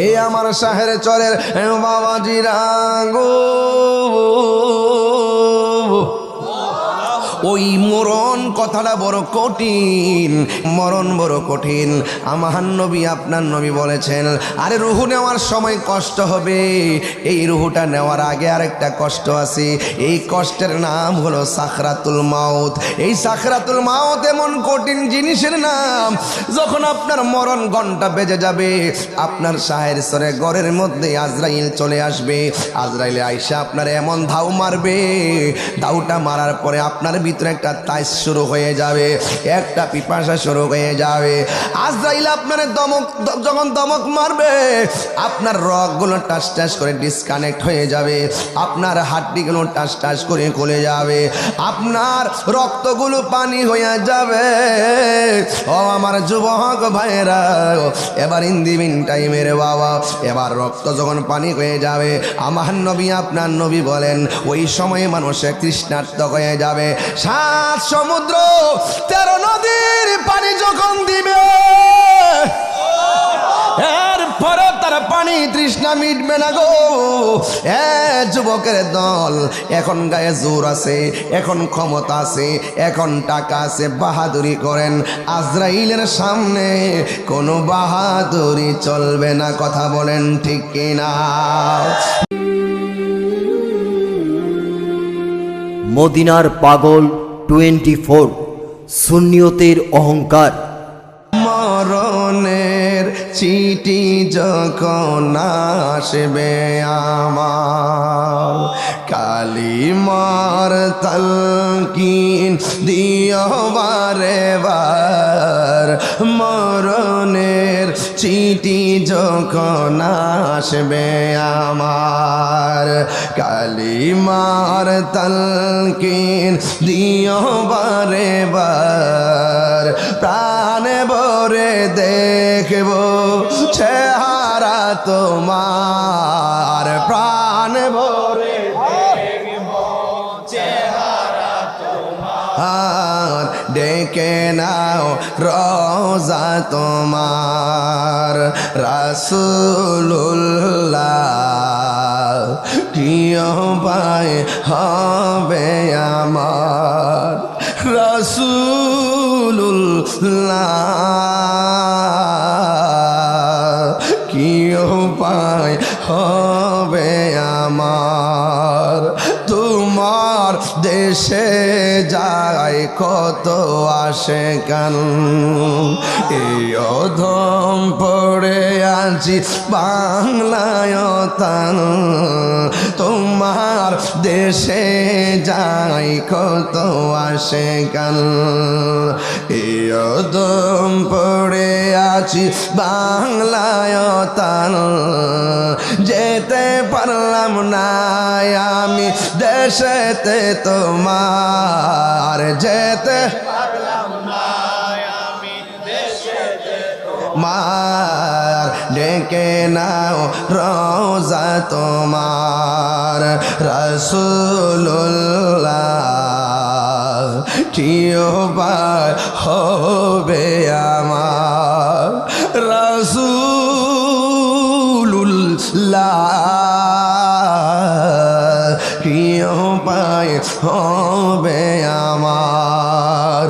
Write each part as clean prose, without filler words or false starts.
এই আমার শাহের চরের বাবাজিরা গো, ওই মরণ কথাটা বড় কঠিন, মরণ বড় কঠিন। আমার নবী আপনার নবী বলেছেন, আরে রুহু নেওয়ার সময় কষ্ট হবে, এই রুহুটা নেওয়ার আগে আরেকটা কষ্ট আছে, এই কষ্টের নাম হলো সাকরাতুল মাউত। এই সাকরাতুল মাউত এমন কঠিন জিনিসের নাম, যখন আপনার মরণ ঘন্টা বেজে যাবে, আপনার শাহের সরে ঘরের মধ্যে আজরাইল চলে আসবে। আজরাইলে আইসা আপনার এমন ধাউ মারবে, ধাউটা মারার পরে আপনার ভিতরে একটা তাইস শুরু হয়ে যাবে, একটা পিপাসা শুরু হয়ে যাবে। আজরাইল আপনার যখন দমক মারবে, আপনার রগগুলো টাস টাস করে ডিসকানেক্ট হয়ে যাবে, আপনার হাড্ডিগুলো টাস টাস করে খুলে যাবে, আপনার রক্তগুলো পানি হয়ে যাবে। ও আমার যুবক ভাইরা, এবার ইন দি মিন টাইমের বাবা, এবার রক্ত যখন পানি হয়ে যাবে, আমার নবী আপনার নবী বলেন, ওই সময় মানুষে তৃষ্ণার্ত হয়ে যাবে। 7 সমুদ্র 13 নদীর পানি যখন দিবে, এরপরে তার পানি তৃষ্ণা মিটবে না গো। যুবকের দল, এখন গায়ে জোর আছে, এখন ক্ষমতা আছে, এখন টাকা আছে, বাহাদুরি করেন। আজরাইলের সামনে কোনো বাহাদুরি চলবে না, কথা বলেন ঠিক কিনা? মদিনার পাগল 24, সুন্নিয়তের অহংকার। মরণের চিঠি যখন আসবে আমার, কালিমার তালকিন দিও বারে বার। মরণের চিঠি যখন আসবে আমার, কালিমার তালকিন দিও বারে বার। প্রাণে ভরে দেখব চেহারা তোমার, প্রাণে ভরে দেখব চেহারা তোমার। ডেকে নাও রোজা তোমার, রাসূলুল্লাহ প্রিয় ভাই হবে আমার, রাসূলুল্লাহ কি উপায় হবে আমার। তোমার দেশে যায় কত আসে কান, এই অধম পড়ে আছি বাংলায় তান। তোমার দেশে যায় কত আসে কান, এই অধম পড়ে আছি বাংলায় তান। যেতে পারলাম না আমি দেশেতে তোমার, যেতে পারলাম না আমি দেশেতে তোমার। ডেকে নাও রোজা তোমার, রাসূলুল্লাহ কি উপায় হবে আমার, রাসূলুল্লাহ কি উপায় হবে আমার।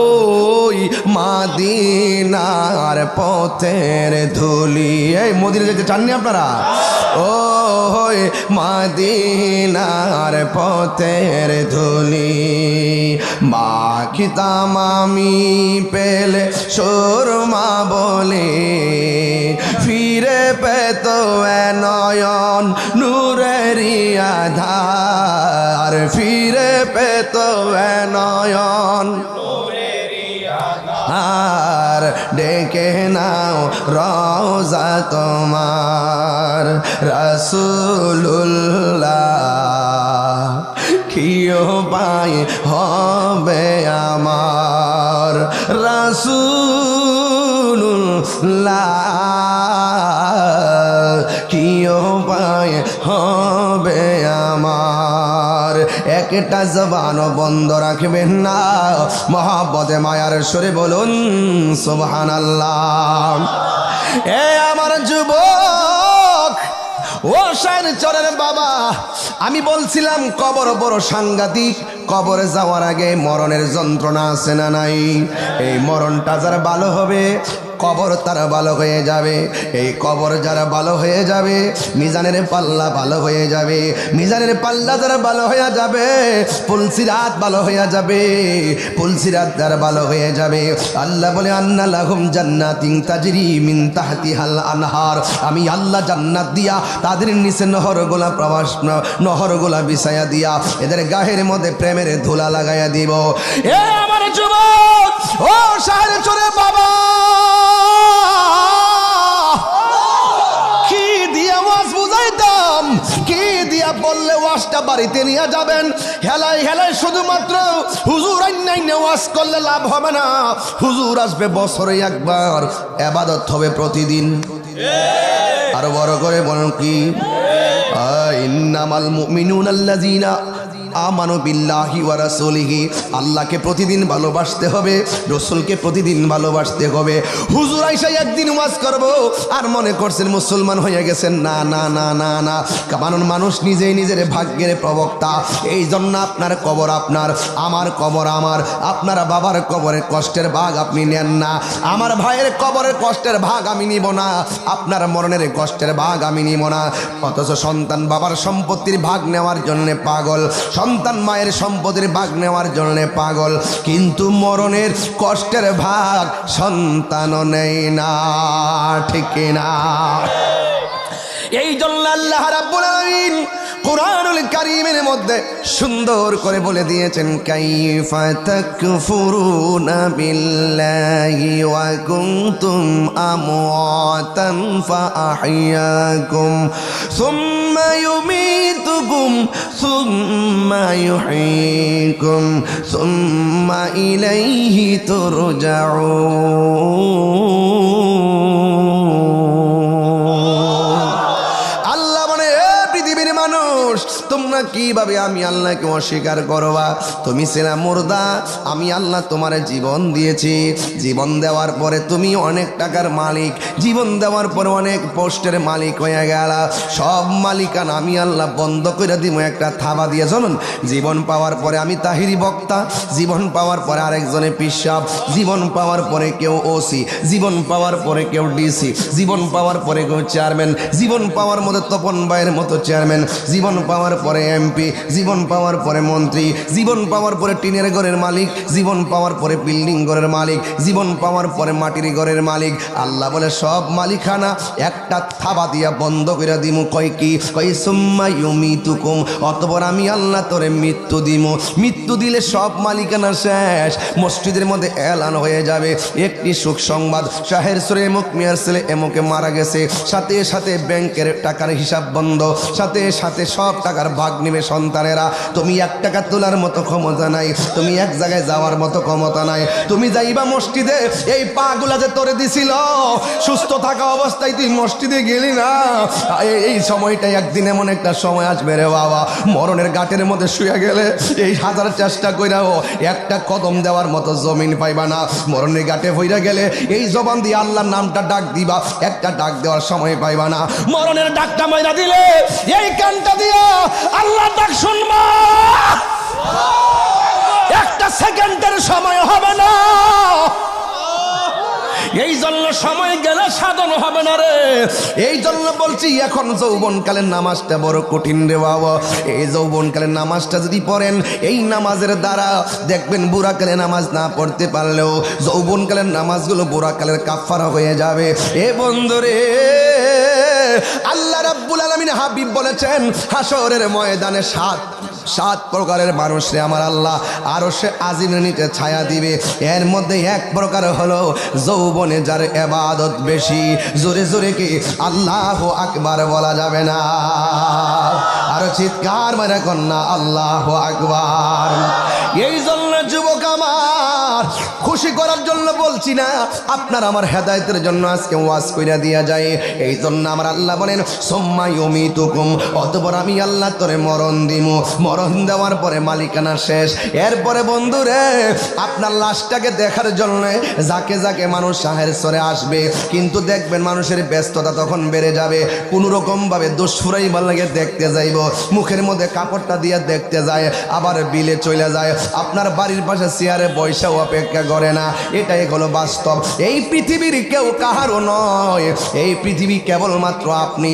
ওই মদিনার পথের ধুলি, এই মদিনা যেতে চাননি আপনারা? ওই মদিনার পথের ধুলি মাখিতাম আমি পেলে সুরমা বলে, ফিরে পেত নয়ন নূরেরি আধার, ফিরে পেত নয়ন আর। ডেকে নাও রওজা তোমার, রাসূলুল্লাহ কি উপায় হবে আমার, রাসূলুল্লাহ কি উপায় হবে আমার। একটা জবানও বন্ধ রাখবেন না, মহব্বতে মায়ার সুরে বলুন সুবহানাল্লাহ। এ আমার যুবক ও শায়ের চরের বাবা, আমি বলছিলাম কবর বড় সাংঘাতিক। কবরে যাওয়ার আগে মরণের যন্ত্রণা আছে না নাই? এই মরণটা যার ভালো হবে কবর তার ভালো হয়ে যাবে। এই কবর যারা ভালো হয়ে যাবে মিজানের পাল্লা ভালো হয়ে যাবে। মিজানের পাল্লা যারা ভালো হয়ে যাবে পুলসিরাত ভালো হয়ে যাবে। পুলসিরাত যারা ভালো হয়ে যাবে আল্লাহ বলে আন্না লাহুম জান্নাতিন তাজরি মিন তাহতিহাল আনহার, আমি আল্লাহ জান্নাত দিয়া তাদের নিচে নহরগুলা প্রবাস নহরগুলা বিছায়া দিয়া এদের গায়ের মধ্যে প্রেমের ধুলা লাগাইয়া দিব। এ আমার যুবক, ও শাহের চরে বাবা, কি দিয়া ওয়াজ বুঝাইতাম, কি দিয়া বললে ওয়াজটা বাড়িতে নিয়ে যাবেন? হেলাই হেলাই শুধুমাত্র হুজুর আইনাইনে ওয়াজ করলে লাভ হবে না। হুজুর আসবে বছরে একবার, ইবাদত হবে প্রতিদিন। আরো বড় করে বলুন কি? ইন্নামাল মুমিনুনা আল্লাযীনা আমানু বিল্লাহি ওয়া রাসূলিহি, আল্লাহকে প্রতিদিন ভালোবাসতে হবে, রাসূলকে প্রতিদিন ভালোবাসতে হবে। হুজুর আইসা একদিন ওয়াজ করব আর মনে করছেন মুসলমান হয়ে গেছেন? না না না না না, কারণ মানুষ নিজেই নিজের ভাগ্যের প্রবক্তা। এই জন্য আপনার কবর আপনার, আমার কবর আমার। আপনার বাবার কবরের কষ্টের ভাগ আপনি নেন না, আমার ভাইয়ের কবরের কষ্টের ভাগ আমি নিব না, আপনার মরণের কষ্টের ভাগ আমি নিব না। অথচ সন্তান বাবার সম্পত্তির ভাগ নেওয়ার জন্য পাগল, সন্তান মায়ের সম্পদের ভাগ নেওয়ার জন্য পাগল, কিন্তু মরণের কষ্টের ভাগ সন্তানও নেই না, ঠিক না? এই জন্য আল্লাহ রাব্বুল আলামিন কুরআনুল কারীমের মধ্যে সুন্দর করে বলে দিয়েছেন, কাইফা তাকফুরুনা বিল্লাহি ওয়া কুনতুম আমওয়াতান ফাআহইয়াকুম সুম্মা ইউমীতুকুম সুম্মা ইউহয়ীকুম সুম্মা ইলাইহি তুরজাউন। তোমরা কিভাবে আমি আল্লাহকে অস্বীকার করবা? তুমি ছিলা মুর্দা, আমি আল্লাহ তোমার জীবন দিয়েছি। জীবন দেওয়ার পরে তুমি অনেক টাকার মালিক, জীবন দেওয়ার পরে অনেক পোস্টের মালিক হয়ে গেল। সব মালিকানা আমি আল্লাহ বন্ধ করে দিব একটা থাবা দিয়ে। চলুন, জীবন পাওয়ার পরে আমি তাহিরি বক্তা, জীবন পাওয়ার পরে আরেকজনে পিসাব, জীবন পাওয়ার পরে কেউ ওসি, জীবন পাওয়ার পরে কেউ ডিসি, জীবন পাওয়ার পরে কেউ চেয়ারম্যান, জীবন পাওয়ার মধ্যে তপন ভাইয়ের মতো চেয়ারম্যান, জীবন পাওয়ার পরে এমপি, জীবন পাওয়ার পরে মন্ত্রী, জীবন পাওয়ার পরে টিনের ঘরের মালিক, জীবন পাওয়ার পরে বিল্ডিং ঘরের মালিক, জীবন পাওয়ার পরে মাটির ঘরের মালিক। আল্লাহ বলে সব মালিকানা একটা থাবা দিয়া বন্ধ করে দিমু। কয় কি? কয় সুম্মা ইউমীতুকুম, অতঃপর আমি আল্লাহ তোরে মৃত্যু দিমু। মৃত্যু দিলে সব মালিকানা শেষ। মসজিদের মধ্যে এলান হয়ে যাবে একটি সুখ সংবাদ, শাহের সুরে এমুক মিয়ার ছেলে এমুকে মারা গেছে, সাথে সাথে ব্যাংকের টাকার হিসাব বন্ধ, সাথে সাথে সব টাকার ভাগ নিবে সন্তানেরা। তুমি 1 টাকা তোলার মতো ক্ষমতা নাই, তুমি এক জায়গায় যাওয়ার মতো ক্ষমতা নাই। তুমি যাইবা মসজিদে, এই পাগুলা যে তোরে দিছিল সুস্থ থাকা অবস্থায় তুই মসজিদে গেলি না। এই সময়টা একদিন এমন একটা সময় আসবে রে বাবা, মরণের গাটের মধ্যে শুয়ে গেলে এই হাজার চেষ্টা কইরাও একটা কদম দেওয়ার মতো জমিন পাইবা না। মরণের গাটে হইরা গেলে এই জবান দিয়ে আল্লাহর নামটা ডাক দিবা, একটা ডাক দেওয়ার সময় পাইবা না। মরণের ডাকটা মাইরা দিলে এই কানটা দিয়া আল্লাহর ডাক শুনবা, একটা সেকেন্ডের সময় হবে না। এই জন্য সময় গেলে সাধন হবে না রে। এই জন্য বলছি এখন যৌবনকালের নামাজটা বড় কঠিন রে বাবা। এই যৌবনকালের নামাজটা যদি পড়েন, এই নামাজের দ্বারা দেখবেন বুড়াকালে নামাজ না পড়তে পারলেও যৌবনকালের নামাজগুলো বুড়াকালের কাফারা হয়ে যাবে। এ বন্ধুরে, আল্লাহ রাব্বুল আলামিন হাবিব বলেছেন হাসরের ময়দানে সাত প্রকারের মানুষরে আমার আল্লাহ আরশে আজিমের নিচে ছায়া দিবে। এর মধ্যে এক প্রকার হলো যৌবনে যার ইবাদত বেশি। জোরে জোরে কি আল্লাহু আকবার বলা যাবে না? আর চিৎকার মেরে কন্যা আল্লাহু আকবার। এই জন্য যুবক আমার খুশি খুশি করার জন্য বলছি না, আপনার আমার হেদায়েতের জন্য আজকে ওয়াজ কইরা দিয়া যায়। এই জন্য আমার আল্লাহ বলেন সুম্মা ইউমিতুকুম, অতঃপর আমি আল্লাহ তোরে মরণ দিমু, মরণ দেওয়ার পরে মালিকানা শেষ। এরপরে বন্ধুরে আপনার লাশটাকে দেখার জন্য যাকে যাকে মানুষ শাহের সরে আসবে, কিন্তু দেখবেন মানুষের ব্যস্ততা তখন বেড়ে যাবে। কোনো রকম ভাবে দুষ্ফুরাই লাগে দেখতে যাইব, মুখের মধ্যে কাপড়টা দিয়ে দেখতে যায়, আবার বিলে চলে যায়, আপনার বাড়ির পাশে চেয়ারে বৈশাও অপেক্ষা করে না। এটাই হলো বাস্তব। এই পৃথিবীর কেউ কাহারও নয়, এই পৃথিবী কেবলমাত্র আপনি।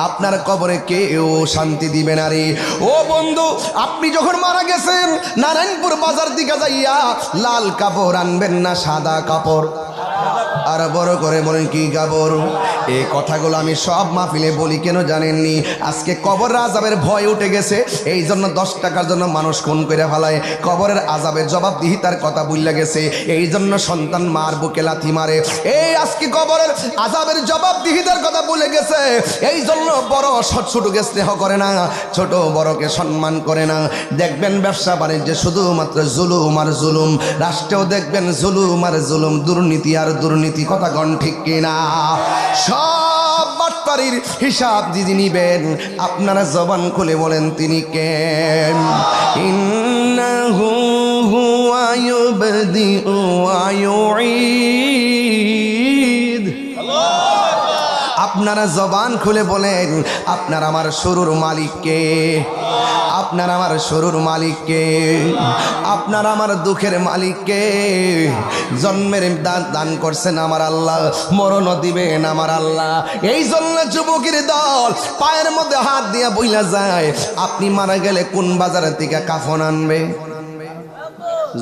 আপনার কবরে কেউ শান্তি দিবে না রে। ও বন্ধু, আপনি যখন মারা গেছেন নারায়ণপুর বাজার দিকে যাইয়া লাল কাপড় আনবেন না সাদা কাপড়। আর বড় করে বলেন কি কাপড়? এই কথাগুলো আমি সব মাহফিলে বলি, কেন জানেননি? আজকে কবর আযাবের ভয় উঠে গেছে, এই জন্য 10 টাকার জন্য মানুষ খুন করে ফেলায়। কবরের আযাবের জবাবদিহিতার কথা ভুলে গেছে, এই জন্য সন্তান মার বুকে লাথি মারে। এই আজকে কবরের আযাবের জবাবদিহিতার কথা ভুলে গেছে, এই জন্য বড় ছোটকে স্নেহ করে না, ছোট বড়কে সম্মান করে না। দেখবেন ব্যবসা বাণিজ্যে শুধুমাত্র জুলুম আর জুলুম, রাষ্ট্রেও দেখবেন জুলুম আর জুলুম, দুর্নীতি আর দুর্নীতি। কথা কন ঠিক কিনা? সব বাটপাড়ির হিসাব দিদি নিবেন। আপনারা জবান খুলে বলেন তিনি কেন? ইন্নাহু হুয়া ইউবদিউ ওয়া ইউঈদ। আপনারা জবান খুলে বলেন আপনার আমার শুরুর মালিককে, আপনার আমার শুরুর মালিককে, আপনার আমার দুঃখের মালিককে। জন্মের দান করছেন আমার আল্লাহ, মরণও দিবেন আমার আল্লাহ। এই জন্য যুবকের দল পায়ের মধ্যে হাত দিয়া বইলা যায়, আপনি মারা গেলে কোন বাজার থেকে কাফন আনবে?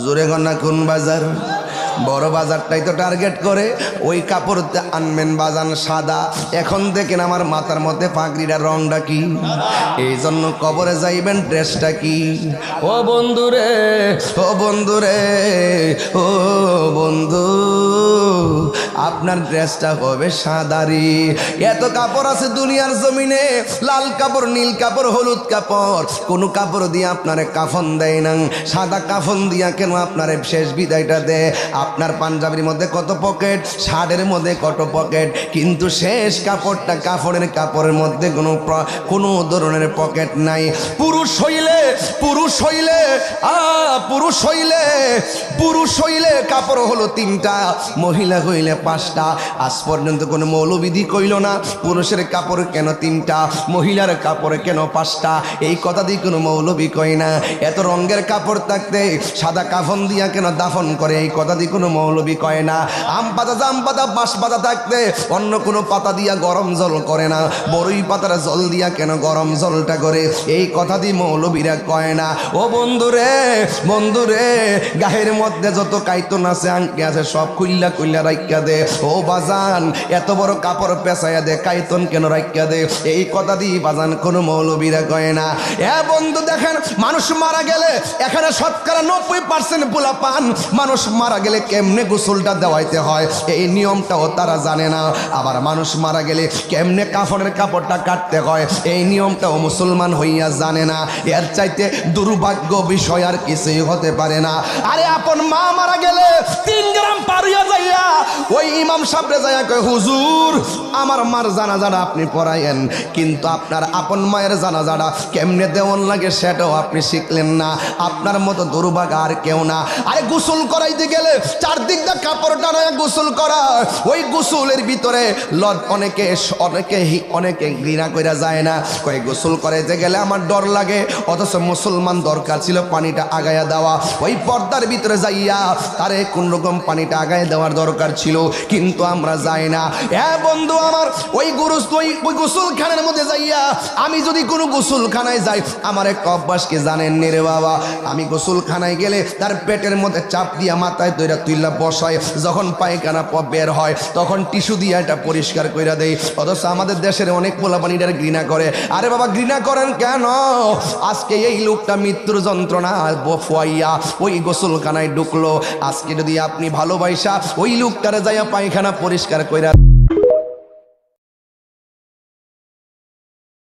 জোরে গন্না কোন বাজার? বড় বাজারটাই তো টার্গেট করে। ওই কাপড় আনবেন বাজান সাদা। এখন দেখেন আমার মাথার মধ্যে পাগড়িটা রংটা কি, এই জন্য কবরে যাইবেন ড্রেসটা কি? ও বন্ধুরে, ও বন্ধুরে, ও বন্ধু, আপনার ড্রেসটা হবে সাদারি। এত কাপড় আছে দুনিয়ার জমিনে, লাল কাপড়, নীল কাপড়, হলুদ কাপড়, কোন কাপড় দিয়ে আপনারে কাফন দেয় না। সাদা কাফন দিয়া কেন আপনারে শেষ বিদায়টা দেয়? আপনার পাঞ্জাবির মধ্যে কত পকেট, শার্টের মধ্যে কত পকেট, কিন্তু শেষ কাপড়টা কাপড়ের কাপড়ের মধ্যে কোনো ধরনের পকেট নাই। পুরুষ হইলে পুরুষ হইলে কাপড় হলো 3টা, মহিলা হইলে 5টা। আজ পর্যন্ত কোনো মৌলবিধি কইল না পুরুষের কাপড় কেন 3টা, মহিলার কাপড় কেন 5টা। এই কথা দিয়ে কোনো মৌলবি কয় না। এত রঙের কাপড় থাকতে সাদা কাফন দিয়া কেন দাফন করে, এই কথা দিয়ে কোনো মৌলবি কয় না। আম পাতা, জাম পাতা, বাঁশ পাতা থাকতে অন্য কোনো পাতা দিয়া গরম জল করে না, বড়ই পাতার জল দিয়া কেন গরম জলটা করে, এই কথা দিয়ে মৌলবীরা কয় না। ও বন্ধুরে, বন্ধুরে, গায়ের মধ্যে যত কাইতন আছে, আংটি আছে, সব খুইল্লা খুইল্লা রাইকা দে। ও বাজান, এত বড় কাপড় পেঁচাইয়া দে, কাইতন কেন রাইকা দে, এই কথা দিয়ে বাজান কোনো মৌলবীরা কয় না। এ বন্ধু দেখেন, মানুষ মারা গেলে এখানে শতকরা 90% পোলা পান, মানুষ মারা গেলে কেমনে গোসলটা দেওয়াইতে হয় এই নিয়মটাও তারা জানে না। আবার মানুষ মারা গেলে কেমনে কাফনের কাপড়টা কাটতে হয় এই নিয়মটাও মুসলমান হইয়া জানে না। এর চাইতে দুর্ভাগ্য বিষয় আর কিছুই হতে পারে না। আরে আপন মা মারা গেলে 3 গ্রাম পারিয়া যাইয়া ওই ইমাম সাহেবরে যাইয়া কয়, হুজুর আমার মার জানাজাটা আপনি পড়াইয়েন, কিন্তু আপনার আপন মায়ের জানাজাটা কেমনে দেওয়ান লাগে সেটাও আপনি শিখলেন না। আপনার মতো দুর্ভাগ্য আর কেউ না। আরে গোসল করাইতে গেলে চারদিক দা কাপড় টানায় গোসল করা, ওই গোসলের ভিতরে অনেকে ঘৃণা করে যায় না, কয়ে গোসল করাইতে গেলে আমার ডর লাগে। অথচ মুসলমান দরকার ছিল পানিটা আগায়া দেওয়া, ওই পর্দার ভিতরে যাইয়া তারে কোন রকম পানিটা আগায় দেওয়ার দরকার ছিল, কিন্তু আমরা যাই না। বন্ধু আমার, ওই গোসলখানার মধ্যে যাইয়া আমি যদি কোনো গোসলখানায় যাই, আমার একটা অভ্যাস কি জানেন রে বাবা? আমি গোসলখানায় গেলে তার পেটের মধ্যে চাপ দিয়া মাথায় তৈরা তুইলা বসায়, যখন পায়খানা বের হয় তখন টিস্যু দিয়ে এটা পরিষ্কার কইরা দেয়। অথচ আমাদের দেশের অনেক পোলাপানিটার ঘৃণা করে। আরে বাবা, ঘৃণা করেন কেন? আজকে এই লোকটা মৃত্যুর যন্ত্রণা বফুয়াইয়া ওই গোসলখানায় ঢুকলো, আজকে যদি আপনি ভালোবাসা ওই লোকটারে যাইয়া পায়খানা পরিষ্কার কইরা